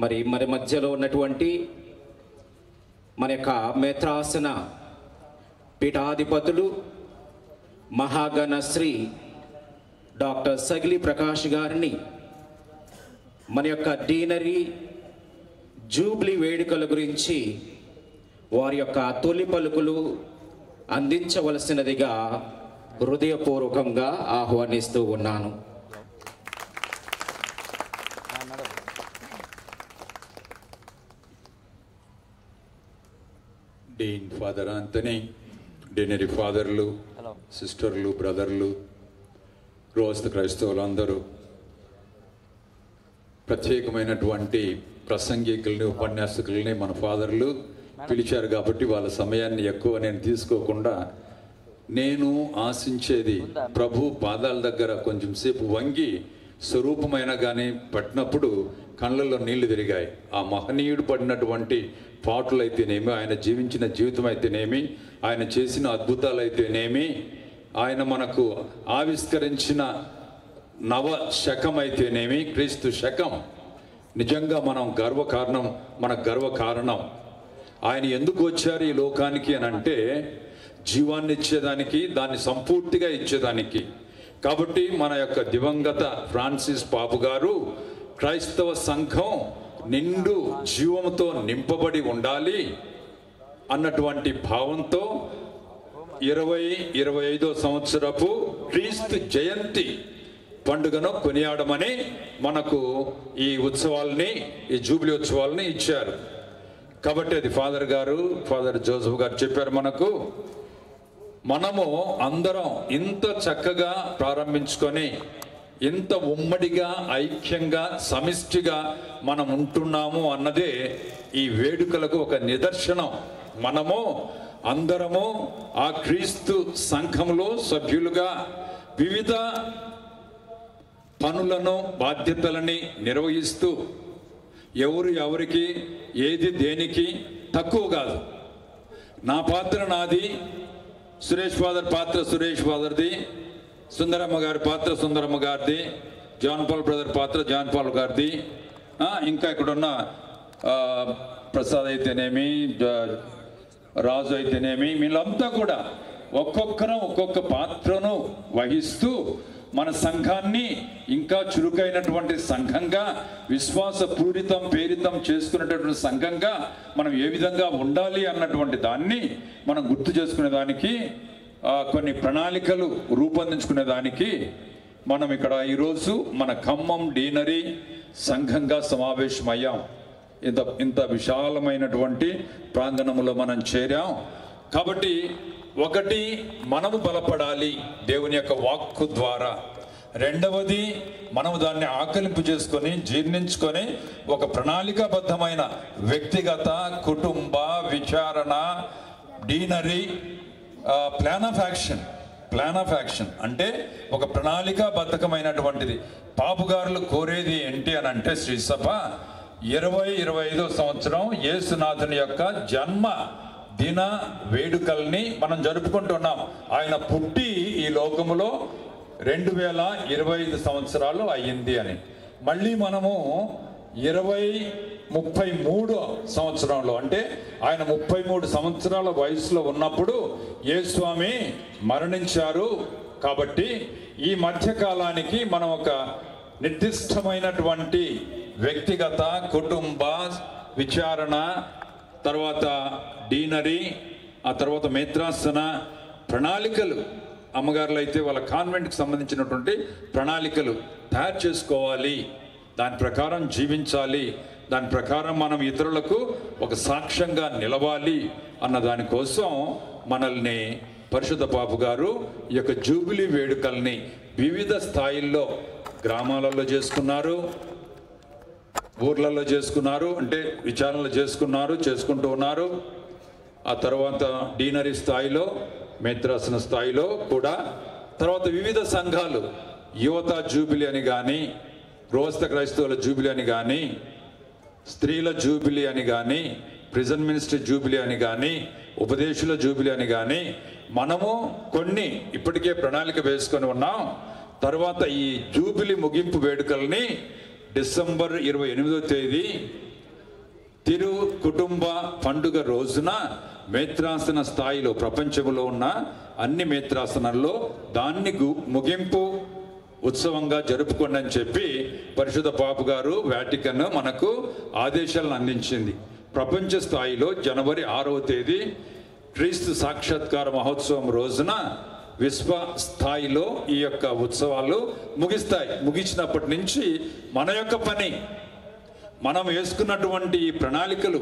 మరి మధ్యలో ఉన్నటువంటి మన యొక్క మేత్రాసన పీఠాధిపతులు మహాగణ శ్రీ డాక్టర్ సగిలి ప్రకాష్ గారిని మన యొక్క డీనరీ జూబ్లీ వేడుకల గురించి వారి యొక్క తొలి పలుకులు అందించవలసినదిగా హృదయపూర్వకంగా ఆహ్వానిస్తూ ఉన్నాను. డీన్ ఫాదర్ ఆంథనీ, డీనరీ ఫాదర్లు, సిస్టర్లు, బ్రదర్లు, గృహస్థ క్రైస్తవులందరూ, ప్రత్యేకమైనటువంటి ప్రసంగికుల్ని, ఉపన్యాసకుల్ని మన ఫాదర్లు పిలిచారు కాబట్టి వాళ్ళ సమయాన్ని ఎక్కువ నేను తీసుకోకుండా, నేను ఆశించేది ప్రభు పాదాల దగ్గర కొంచెం సేపు వంగి స్వరూపమైన కానీ పట్టినప్పుడు కళ్ళల్లో నీళ్లు తిరిగాయి. ఆ మహనీయుడు పడినటువంటి పాటలు అయితేనేమి, ఆయన జీవించిన జీవితం అయితేనేమి, ఆయన చేసిన అద్భుతాలు అయితేనేమి, ఆయన మనకు ఆవిష్కరించిన నవ శకం అయితేనేమి, క్రీస్తు శకం నిజంగా మనం గర్వకారణం, మన గర్వకారణం. ఆయన ఎందుకు వచ్చారు ఈ లోకానికి అని అంటే జీవాన్ని ఇచ్చేదానికి, దాన్ని సంపూర్తిగా ఇచ్చేదానికి. కాబట్టి మన యొక్క దివంగత ఫ్రాన్సిస్ పాపు గారు క్రైస్తవ సంఘం నిండు జీవంతో నింపబడి ఉండాలి అన్నటువంటి భావంతో 2025వ సంవత్సరపు క్రీస్తు జయంతి పండుగను కొనియాడమని మనకు ఈ ఉత్సవాల్ని, ఈ జూబ్లీ ఉత్సవాలని ఇచ్చారు. కాబట్టి అది ఫాదర్ జోసెఫ్ గారు చెప్పారు మనకు. మనము అందరం ఇంత చక్కగా ప్రారంభించుకొని ఇంత ఉమ్మడిగా, ఐక్యంగా, సమిష్టిగా మనం ఉంటున్నాము అన్నదే ఈ వేడుకలకు ఒక నిదర్శనం. మనము అందరము ఆ క్రీస్తు సంఘంలో సభ్యులుగా వివిధ పనులను, బాధ్యతలని నిర్వహిస్తూ ఎవరికి ఏది దేనికి తక్కువ కాదు. నా పాత్ర నాది, సురేష్ ఫాదర్ పాత్ర సురేష్ ఫాదర్ది, సుందరమ్మ గారి పాత్ర సుందరమ్మ గారిది, జాన్ పాల్ బ్రదర్ పాత్ర జాన్ పాల్ గారిది, ఇంకా ఇక్కడున్న ప్రసాద్ అయితేనేమి, రాజు అయితేనేమి, వీళ్ళంతా కూడా ఒక్కొక్కరం ఒక్కొక్క పాత్రను వహిస్తూ మన సంఘాన్ని ఇంకా చురుకైనటువంటి సంఘంగా, విశ్వాసపూరితం పేరితం చేసుకునేటటువంటి సంఘంగా మనం ఏ విధంగా ఉండాలి అన్నటువంటి దాన్ని మనం గుర్తు చేసుకునేదానికి, కొన్ని ప్రణాళికలు రూపొందించుకునేదానికి మనం ఇక్కడ ఈరోజు మన ఖమ్మం డీనరీ సంఘంగా సమావేశమయ్యాం. ఇంత విశాలమైనటువంటి ప్రాంగణంలో మనం చేరాం. కాబట్టి ఒకటి, మనము బలపడాలి దేవుని యొక్క వాక్కు ద్వారా. రెండవది, మనము దాన్ని ఆకలింపు చేసుకొని జీర్ణించుకొని ఒక ప్రణాళికాబద్ధమైన వ్యక్తిగత, కుటుంబ, విచారణ, డీనరీ ప్లాన్ ఆఫ్ యాక్షన్ అంటే ఒక ప్రణాళికాబద్ధకమైనటువంటిది. పాపుగారులు కోరేది ఏంటి అని అంటే శ్రీసభ 2025వ సంవత్సరం యేసునాథుని యొక్క జన్మ దిన వేడుకల్ని మనం జరుపుకుంటున్నాం. ఆయన పుట్టి ఈ లోకములో 2025 సంవత్సరాలు అయ్యింది అని. మళ్ళీ మనము 2033 సంవత్సరంలో, అంటే ఆయన 33 సంవత్సరాల వయసులో ఉన్నప్పుడు యేసుస్వామి మరణించారు. కాబట్టి ఈ మధ్యకాలానికి మనం ఒక నిర్దిష్టమైనటువంటి వ్యక్తిగత, కుటుంబ, విచారణ, తర్వాత డీనరీ, ఆ తర్వాత మేత్రాసన ప్రణాళికలు, అమ్మగారులు అయితే వాళ్ళ కాన్వెంట్కి సంబంధించినటువంటి ప్రణాళికలు తయారు చేసుకోవాలి. దాని ప్రకారం జీవించాలి, దాని ప్రకారం మనం ఇతరులకు ఒక సాక్ష్యంగా నిలవాలి అన్న దానికోసం మనల్ని పరిశుద్ధ పాపు గారు ఈ యొక్క జూబిలీ వేడుకల్ని వివిధ స్థాయిల్లో గ్రామాలలో చేసుకున్నారు, ఊర్లలో చేసుకున్నారు, అంటే విచారణలు చేసుకుంటూ ఉన్నారు. ఆ తర్వాత డీనరీ స్థాయిలో, మేత్రాసన స్థాయిలో కూడా, తర్వాత వివిధ సంఘాలు, యువత జూబిలీ అని కానీ, గృహస్థ క్రైస్తవుల జూబిలీ అని కానీ, స్త్రీల జూబిలీ అని కానీ, ప్రిజన్ మినిస్ట్రీ జూబిలీ అని కానీ, ఉపదేశుల జూబిలీ అని కానీ మనము కొన్ని ఇప్పటికే ప్రణాళిక వేసుకొని ఉన్నాం. తర్వాత ఈ జూబిలీ ముగింపు వేడుకల్ని డిసెంబర్ 28వ తేదీ తిరు కుటుంబ పండుగ రోజున మేత్రాసన స్థాయిలో ప్రపంచంలో ఉన్న అన్ని మేత్రాసనాల్లో దాన్ని ముగింపు ఉత్సవంగా జరుపుకోండి అని చెప్పి పరిశుద్ధ పాపు గారు వాటికన్ మనకు ఆదేశాలను అందించింది. ప్రపంచ స్థాయిలో జనవరి 6వ తేదీ క్రీస్తు సాక్షాత్కార మహోత్సవం రోజున విశ్వ స్థాయిలో ఈ యొక్క ఉత్సవాలు ముగిస్తాయి. ముగించినప్పటి నుంచి మన యొక్క పని, మనం వేసుకున్నటువంటి ఈ ప్రణాళికలు,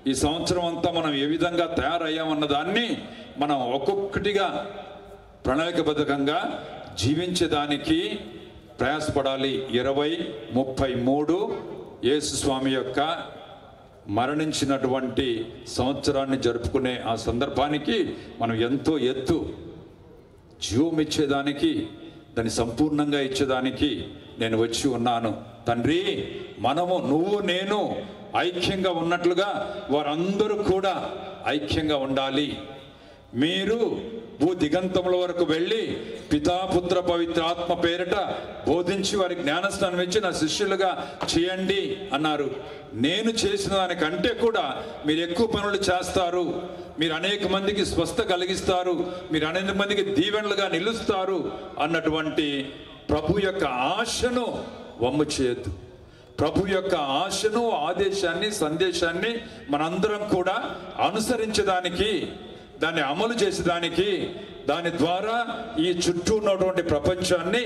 ఈ సంవత్సరం అంతా మనం ఏ విధంగా తయారయ్యామన్న దాన్ని మనం ఒక్కొక్కటిగా ప్రణాళికబద్ధంగా జీవించేదానికి ప్రయాసపడాలి. 2033 యేసు స్వామి యొక్క మరణించినటువంటి సంవత్సరాన్ని జరుపుకునే ఆ సందర్భానికి మనం ఎంతో ఎత్తు జీవం ఇచ్చేదానికి, దాన్ని సంపూర్ణంగా ఇచ్చేదానికి నేను వచ్చి ఉన్నాను. తండ్రి, మనము నువ్వు నేను ఐక్యంగా ఉన్నట్లుగా వారందరూ కూడా ఐక్యంగా ఉండాలి. మీరు భూ దిగంతముల వరకు వెళ్ళి పితాపుత్ర పవిత్ర ఆత్మ పేరిట బోధించి వారి జ్ఞానస్నానం ఇచ్చి నా శిష్యులుగా చేయండి అన్నారు. నేను చేసిన దానికంటే కూడా మీరు ఎక్కువ పనులు చేస్తారు, మీరు అనేక మందికి స్వస్థ కలిగిస్తారు, మీరు అనేక మందికి దీవెనలుగా నిలుస్తారు అన్నటువంటి ప్రభు యొక్క ఆశను వమ్ము చేయొద్దు. ప్రభు యొక్క ఆశను, ఆదేశాన్ని, సందేశాన్ని మనందరం కూడా అనుసరించడానికి, దాన్ని అమలు చేసేదానికి, దాని ద్వారా ఈ చుట్టూ ఉన్నటువంటి ప్రపంచాన్ని